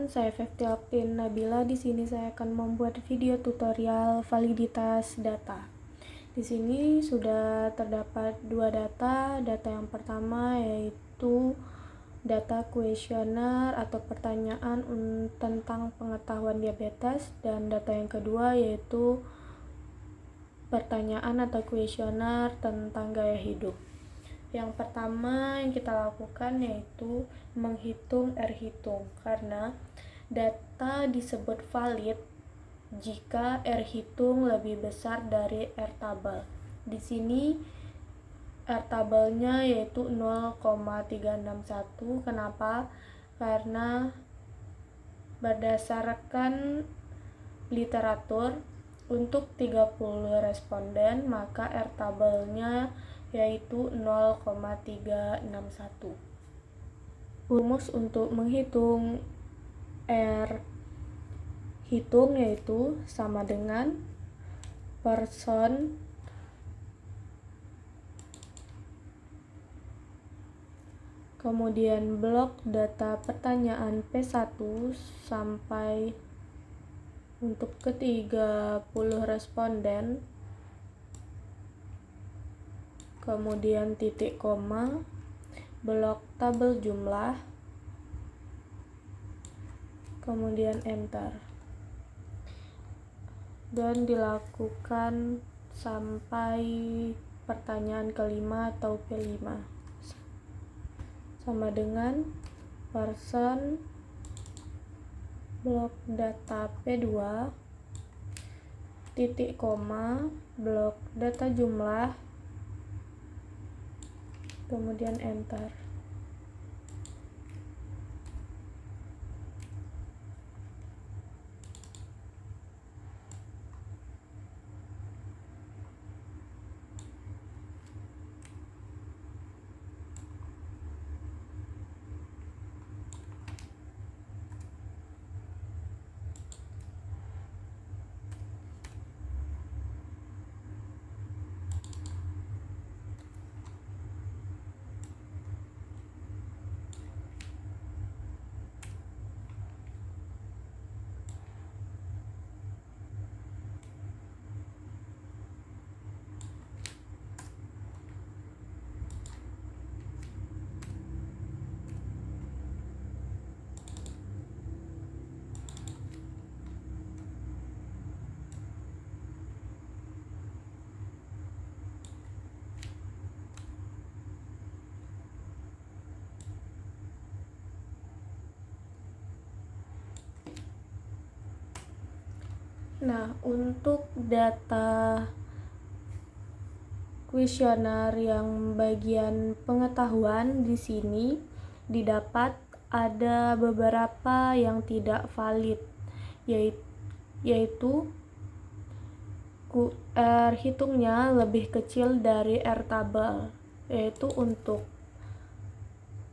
saya Fefti Alpin Nabila. Di sini saya akan membuat video tutorial validitas data. Di sini sudah terdapat dua data. Data yang pertama yaitu data kuesioner atau pertanyaan tentang pengetahuan diabetes, dan data yang kedua yaitu pertanyaan atau kuesioner tentang gaya hidup. Yang pertama yang kita lakukan yaitu menghitung R hitung, karena data disebut valid jika R hitung lebih besar dari R tabel. Di sini R tabelnya yaitu 0,361. Kenapa? Karena berdasarkan literatur untuk 30 responden maka R tabelnya yaitu 0,361. Rumus untuk menghitung R hitung yaitu sama dengan person kemudian blok data pertanyaan P1 sampai untuk ke 30 responden, kemudian titik koma, blok tabel jumlah, kemudian enter, dan dilakukan sampai pertanyaan kelima atau P5 sama dengan person blok data P2 titik koma, blok data jumlah, kemudian enter. Nah, untuk data kuesioner yang bagian pengetahuan di sini didapat ada beberapa yang tidak valid, yaitu R hitungnya lebih kecil dari R tabel, yaitu untuk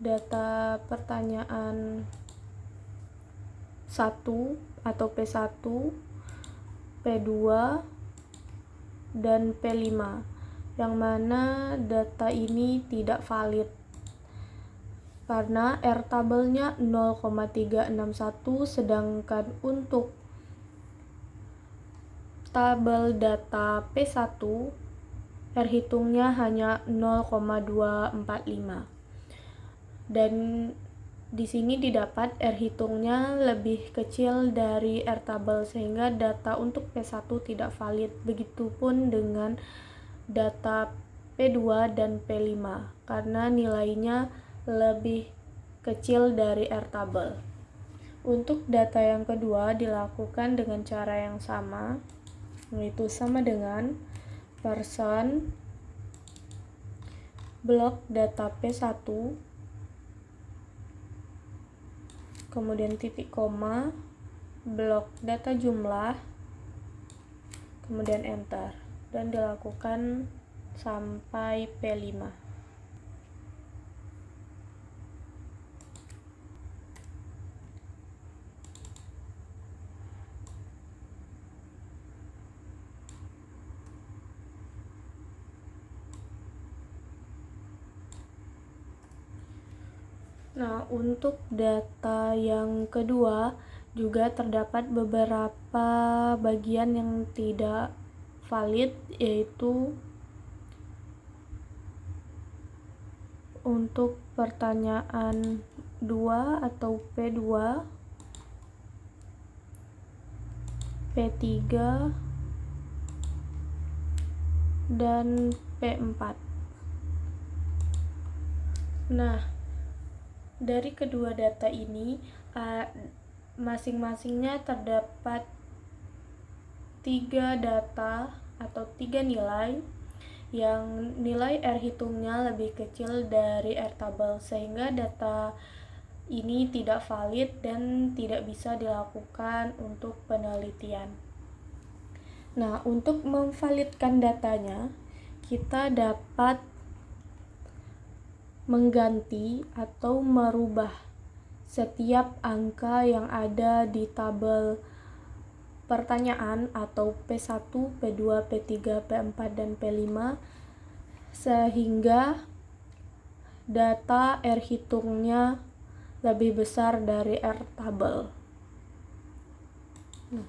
data pertanyaan 1 atau P1, P2, dan P5, yang mana data ini tidak valid karena R tabelnya 0,361, sedangkan untuk tabel data P1 R hitungnya hanya 0,245, dan di sini didapat R hitungnya lebih kecil dari R tabel sehingga data untuk P1 tidak valid. Begitupun dengan data P2 dan P5 karena nilainya lebih kecil dari R tabel. Untuk data yang kedua dilakukan dengan cara yang sama, yaitu sama dengan person blok data P1, kemudian titik koma, blok data jumlah, kemudian enter, dan dilakukan sampai P5. Nah, untuk data yang kedua juga terdapat beberapa bagian yang tidak valid, yaitu untuk pertanyaan 2 atau P2, P3, dan P4. Nah, dari kedua data ini masing-masingnya terdapat 3 data atau 3 nilai yang nilai R hitungnya lebih kecil dari R tabel, sehingga data ini tidak valid dan tidak bisa dilakukan untuk penelitian. Nah, untuk memvalidkan datanya, kita dapat mengganti atau merubah setiap angka yang ada di tabel pertanyaan atau P1, P2, P3, P4, dan P5 sehingga data R hitungnya lebih besar dari R tabel. Nah,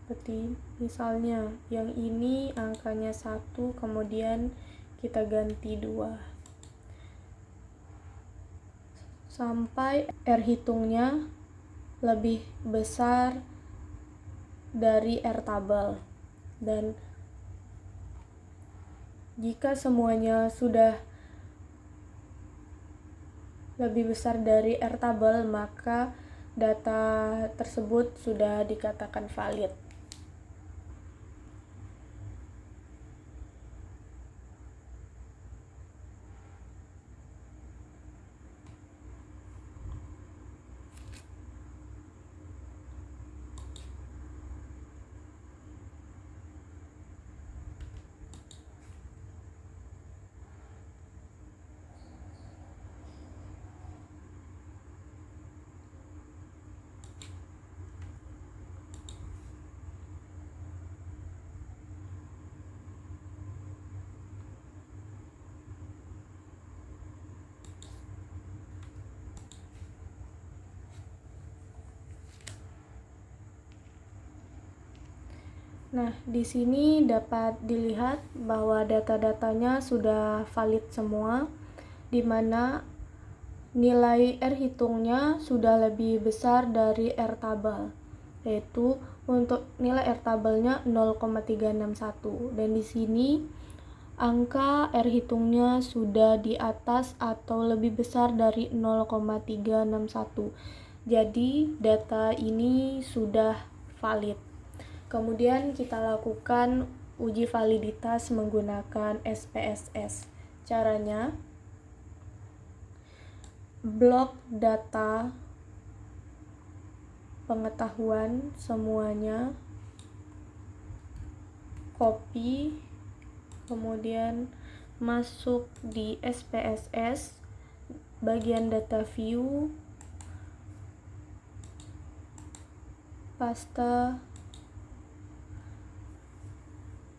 seperti misalnya yang ini angkanya 1, kemudian kita ganti 2 sampai R hitungnya lebih besar dari R tabel. Dan jika semuanya sudah lebih besar dari R tabel, maka data tersebut sudah dikatakan valid. Nah, di sini dapat dilihat bahwa data-datanya sudah valid semua, di mana nilai R hitungnya sudah lebih besar dari R tabel, yaitu untuk nilai R tabelnya 0,361, dan di sini angka R hitungnya sudah di atas atau lebih besar dari 0,361. Jadi data ini sudah valid. Kemudian kita lakukan uji validitas menggunakan SPSS. Caranya, blok data pengetahuan semuanya, copy, kemudian masuk di SPSS, bagian data view, paste.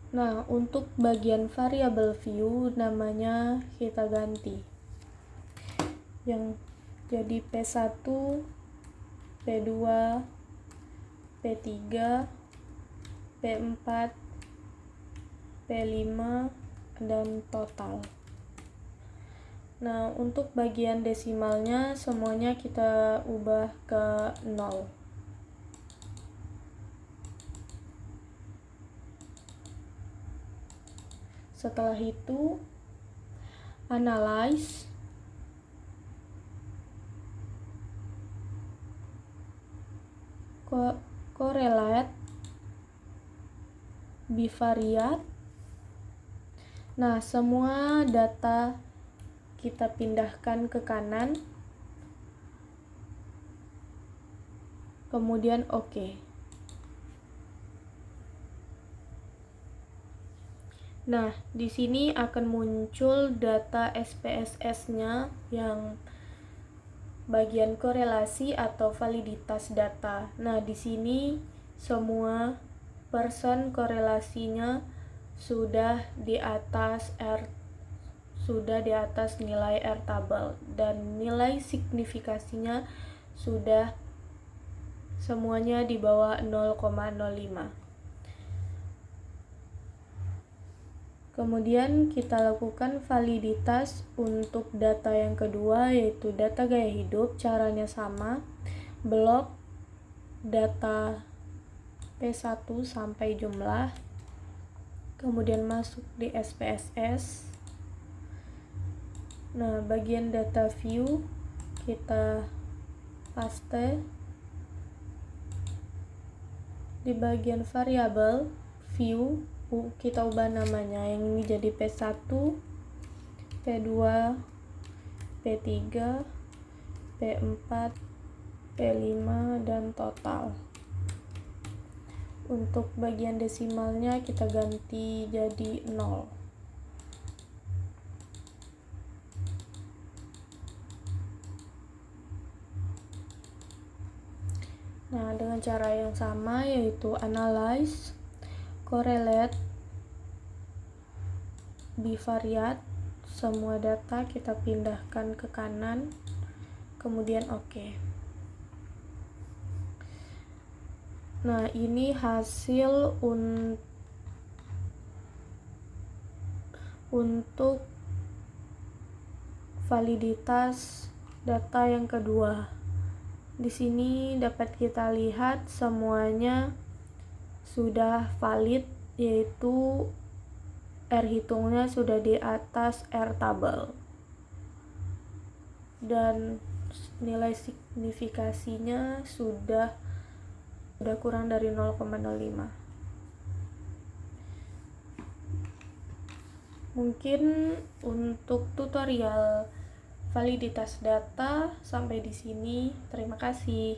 Nah, untuk bagian variabel view namanya kita ganti. Yang jadi P1, P2, P3, P4, P5, dan total. Nah, untuk bagian desimalnya semuanya kita ubah ke 0. Setelah itu, analyze, correlate, bivariate. Nah, semua data kita pindahkan ke kanan, kemudian OK. Nah, di sini akan muncul data SPSS-nya yang bagian korelasi atau validitas data. Nah, di sini semua persen korelasinya sudah di atas R, sudah di atas nilai R tabel dan nilai signifikasinya sudah semuanya di bawah 0,05. Kemudian kita lakukan validitas untuk data yang kedua, yaitu data gaya hidup. Caranya sama, blok data P1 sampai jumlah, kemudian masuk di SPSS. Nah, bagian data view kita paste. Di bagian variabel view kita ubah namanya, yang ini jadi P1, P2, P3, P4, P5, dan total. Untuk bagian desimalnya kita ganti jadi 0. Nah, dengan cara yang sama, yaitu analyze, correlate, bivariate, semua data kita pindahkan ke kanan, kemudian OK. Nah, ini hasil untuk validitas data yang kedua. Di sini dapat kita lihat semuanya sudah valid, yaitu R hitungnya sudah di atas R tabel dan nilai signifikasinya sudah kurang dari 0,05. Mungkin untuk tutorial validitas data sampai di sini. Terima kasih.